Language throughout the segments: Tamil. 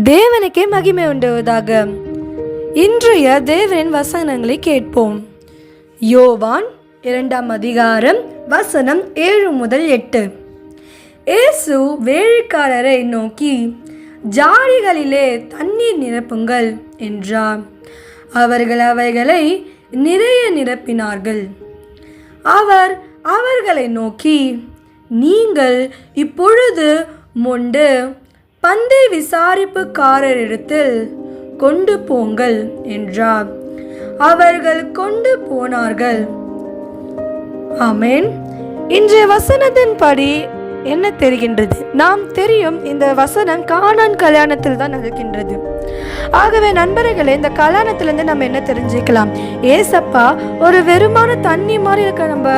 தேவனுக்கே மகிமை உண்டுவதாக. இன்றைய தேவனின் வசனங்களை கேட்போம். யோவான் 2 அதிகாரம் வசனம் 7 முதல் 8. இயேசு வேலைக்காரரை நோக்கி, ஜாடிகளிலே தண்ணீர் நிரப்புங்கள் என்றார். அவர்கள் அவைகளை நிறைய நிரப்பினார்கள். அவர் அவர்களை நோக்கி, நீங்கள் இப்பொழுது மொண்டு பந்தை விசாரிப்புக்காரரிடத்தில் கொண்டு போங்கள் என்றார். அவர்கள் கொண்டு போனார்கள். ஆமென். இன்றைய வசனத்தின்படி என்ன தெரிகின்றது? நாம் தெரியும், இந்த வசனம் கானான் கல்யாணத்தில் தான் நடக்கின்றது. ஆகவே நண்பர்களே, இந்த கல்யாணத்திலிருந்து நம்ம என்ன தெரிஞ்சுக்கலாம்? ஏசப்பா ஒரு வெறுமான தண்ணி மாதிரி இருக்க நம்ம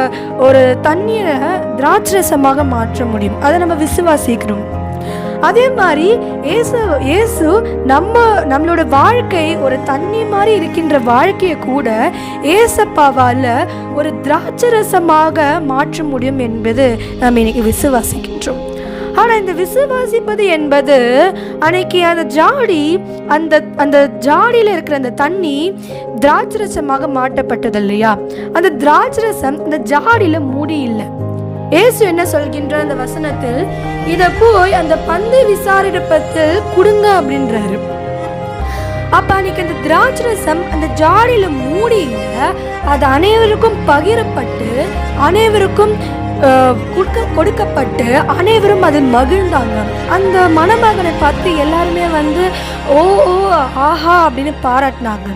ஒரு தண்ணீரை திராட்சரசமாக மாற்ற முடியும். அதை நம்ம விசுவாசிக்கிறோம். அதே மாதிரி இயேசு நம்மளோட வாழ்க்கை ஒரு தண்ணி மாதிரி இருக்கின்ற வாழ்க்கையை கூட ஏசப்பாவால் ஒரு திராட்சரசமாக மாற்ற முடியும் என்பது நம்ம இன்னைக்கு விசுவாசிக்கின்றோம். ஆனால் இந்த விசுவாசிப்பது என்பது, அன்னைக்கு அந்த ஜாடி அந்த ஜாடியில் இருக்கிற அந்த தண்ணி திராட்சரசமாக மாற்றப்பட்டது இல்லையா? அந்த திராட்சரசம் அந்த ஜாடியில் மூடி இல்லை. இயேசு என்ன சொல்கின்ற அந்த வசனத்தில், இதை போய் அந்த பந்தை விசாரிப்பத்தில் கொடுங்க அப்படின்றாரு. அப்ப அன்னைக்கு அந்த திராட்சரசம் அந்த ஜாடியில மூடி இல்லை, அது அனைவருக்கும் பகிரப்பட்டு அனைவருக்கும் கொடுக்கப்பட்டு அனைவரும் அதில் மகிழ்ந்தாங்க. அந்த மணமகனை பார்த்து எல்லாருமே ஓ ஆஹா அப்படின்னு பாராட்டினாங்க.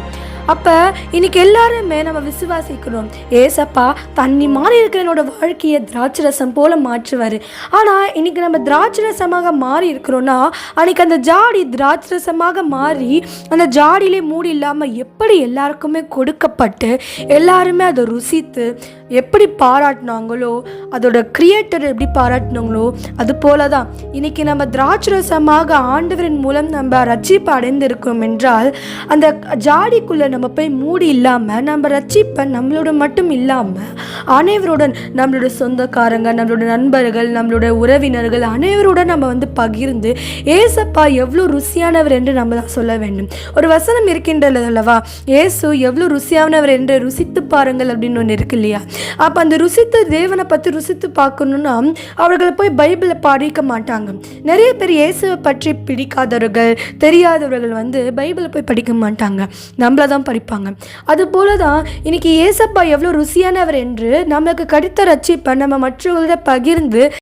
அப்போ இன்னைக்கு எல்லாருமே நம்ம விசுவாசிக்கிறோம், ஏசப்பா தண்ணி மாறி இருக்கிற என்னோட வாழ்க்கையை திராட்சரசம் போல மாற்றுவார். ஆனால் இன்னைக்கு நம்ம திராட்சரசமாக மாறி இருக்கிறோன்னா, அன்னைக்கு அந்த ஜாடி திராட்சரசமாக மாறி அந்த ஜாடியிலே மூடி இல்லாமல் எப்படி எல்லாருக்குமே கொடுக்கப்பட்டு எல்லாருமே அதை ருசித்து எப்படி பாராட்டினாங்களோ, அதோட கிரியேட்டர் எப்படி பாராட்டினாங்களோ, அது போல தான் இன்னைக்கு நம்ம திராட்சரசமாக ஆண்டவரின் மூலம் நம்ம ரட்சிப்பு அடைந்திருக்கோம் என்றால், அந்த ஜாடிக்குள்ளே நம்ம போய் மூடி இல்லாமல் நம்ம ரட்சிப்பை நம்மளோட மட்டும் இல்லாமல் அனைவருடன், நம்மளோட சொந்தக்காரங்க, நம்மளோட நண்பர்கள், நம்மளோட உறவினர்கள் அனைவருடன் நம்ம பகிர்ந்து ஏசப்பா எவ்வளோ ருசியானவர் என்று நம்ம தான் சொல்ல வேண்டும். ஒரு வசனம் இருக்கின்றது அல்லவா, ஏசு எவ்வளோ ருசியானவர் என்று ருசித்து பாருங்கள் அப்படின்னு ஒன்று இருக்கு இல்லையா? அப்போ அந்த ருசித்து தேவனை பற்றி ருசித்து பார்க்கணுன்னா அவர்களை போய் பைபிளை படிக்க மாட்டாங்க. நிறைய பேர் இயேசுவை பற்றி பிடிக்காதவர்கள், தெரியாதவர்கள் பைபிளை போய் படிக்க மாட்டாங்க, நம்மளை தான் படிப்பாங்க. அது போல தான் இன்னைக்கு ஏசப்பா எவ்வளோ ருசியானவர் என்று நமக்கு கிடைத்த ரட்சிப்பை நம்ம மற்றவர்களோட பகிர்ந்து